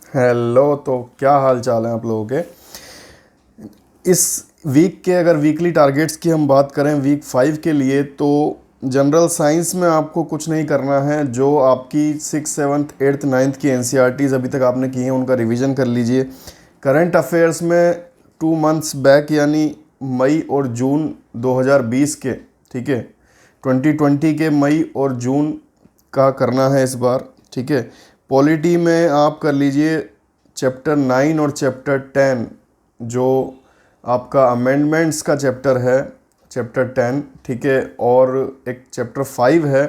Hello, तो क्या हाल चाल है आप लोगों के। इस वीक के अगर वीकली टारगेट्स की हम बात करें वीक 5 के लिए, तो जनरल साइंस में आपको कुछ नहीं करना है। जो आपकी 6, 7, 8, 9 की एनसीईआरटीज़ अभी तक आपने की हैं उनका रिवीजन कर लीजिए। करंट अफेयर्स में 2 मंथ्स बैक यानी मई और जून 2020 के, ठीक है, 2020 के मई और जून का करना है इस बार, ठीक है। पॉलिटी में आप कर लीजिए चैप्टर 9 और चैप्टर 10, जो आपका अमेंडमेंट्स का चैप्टर है, चैप्टर 10, ठीक है। और एक चैप्टर 5 है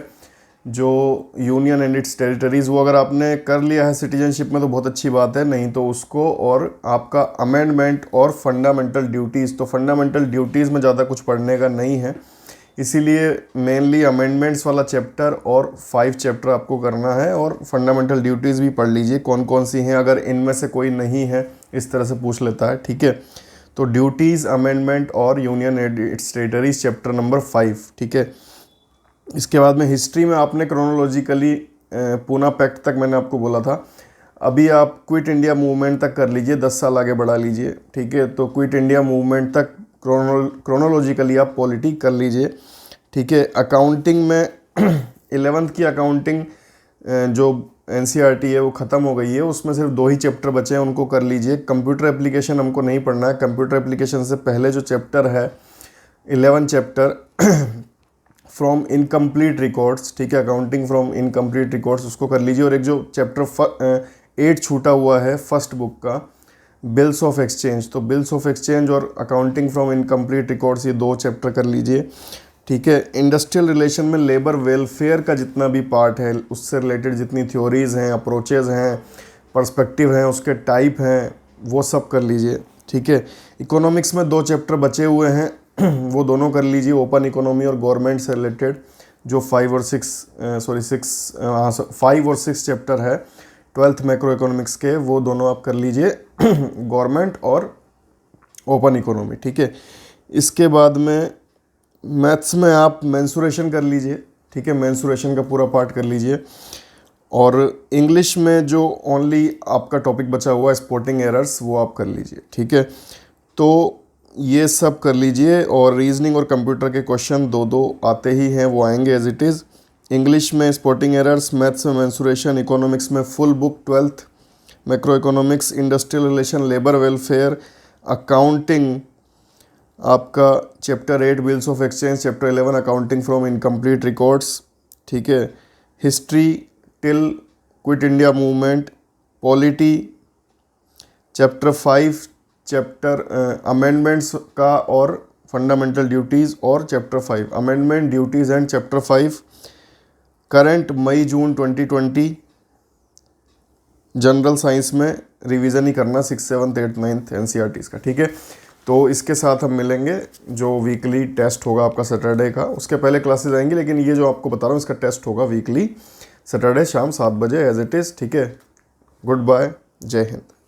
जो यूनियन एंड इट्स टेरिटरीज़, वो अगर आपने कर लिया है सिटीजनशिप में तो बहुत अच्छी बात है, नहीं तो उसको। और आपका अमेंडमेंट और फंडामेंटल ड्यूटीज़, तो फंडामेंटल ड्यूटीज़ में ज़्यादा कुछ पढ़ने का नहीं है, इसीलिए मेनली अमेंडमेंट्स वाला चैप्टर और 5 चैप्टर आपको करना है। और फंडामेंटल ड्यूटीज़ भी पढ़ लीजिए कौन कौन सी हैं, अगर इनमें से कोई नहीं है, इस तरह से पूछ लेता है, ठीक है। तो ड्यूटीज़, अमेंडमेंट और union and it's territories chapter number 5, ठीक है। इसके बाद में हिस्ट्री में आपने क्रोनोलॉजिकली पूना पैक्ट तक मैंने आपको बोला था, अभी आप क्विट इंडिया मूवमेंट तक कर लीजिए, 10 साल आगे बढ़ा लीजिए, ठीक है। तो क्विट इंडिया मूवमेंट तक क्रोनोलॉजिकली आप पॉलिटी कर लीजिए, ठीक है। अकाउंटिंग में 11th की अकाउंटिंग जो एनसीईआरटी है वो ख़त्म हो गई है, उसमें सिर्फ 2 ही चैप्टर बचे हैं, उनको कर लीजिए। कंप्यूटर एप्लीकेशन हमको नहीं पढ़ना है, कंप्यूटर एप्लीकेशन से पहले जो चैप्टर है 11 चैप्टर फ्रॉम इनकम्प्लीट रिकॉर्ड्स, ठीक है, अकाउंटिंग फ्रॉम इनकम्प्लीट रिकॉर्ड्स, उसको कर लीजिए। और एक जो चैप्टर 8 छूटा हुआ है फर्स्ट बुक का, बिल्स ऑफ एक्सचेंज, तो बिल्स ऑफ एक्सचेंज और अकाउंटिंग फ्रॉम इनकम्प्लीट रिकॉर्ड्स, ये 2 चैप्टर कर लीजिए, ठीक है। इंडस्ट्रियल रिलेशन में लेबर वेलफेयर का जितना भी पार्ट है, उससे रिलेटेड जितनी थ्योरीज़ हैं, अप्रोचेज़ हैं, पर्सपेक्टिव हैं, उसके टाइप हैं, वो सब कर लीजिए, ठीक है। इकोनॉमिक्स में 2 चैप्टर बचे हुए हैं वो दोनों कर लीजिए, ओपन इकोनॉमी और गवर्नमेंट से रिलेटेड, जो 5 और 6 चैप्टर है 12th मैक्रो इकोनॉमिक्स के, वो दोनों आप कर लीजिए गवर्नमेंट और ओपन इकोनॉमी, ठीक है। इसके बाद में मैथ्स में आप मेंसुरेशन कर लीजिए, ठीक है, मेंसुरेशन का पूरा पार्ट कर लीजिए। और इंग्लिश में जो ओनली आपका टॉपिक बचा हुआ है स्पॉटिंग एरर्स, वो आप कर लीजिए, ठीक है। तो ये सब कर लीजिए। और रीजनिंग और कंप्यूटर के क्वेश्चन 2-2 आते ही हैं, वो आएंगे एज इट इज़। इंग्लिश में स्पॉटिंग एरर्स, मैथ्स में मेंसुरेशन, इकोनॉमिक्स में full book 12th macro economics, industrial relation, labour welfare, accounting आपका chapter 8 bills of exchange, chapter 11 accounting from incomplete records, ठीक है। History till quit India movement, polity chapter 5, chapter amendments का और fundamental duties, और chapter 5 amendment duties and chapter 5 current May June 2020। General science में revision ही करना 6, 7, 8, 9 NCERTs का, ठीक है। तो इसके साथ हम मिलेंगे, जो वीकली टेस्ट होगा आपका सैटरडे का, उसके पहले क्लासेस आएंगी, लेकिन ये जो आपको बता रहा हूँ इसका टेस्ट होगा वीकली सैटरडे शाम 7 बजे एज इट इज़, ठीक है। गुड बाय, जय हिंद।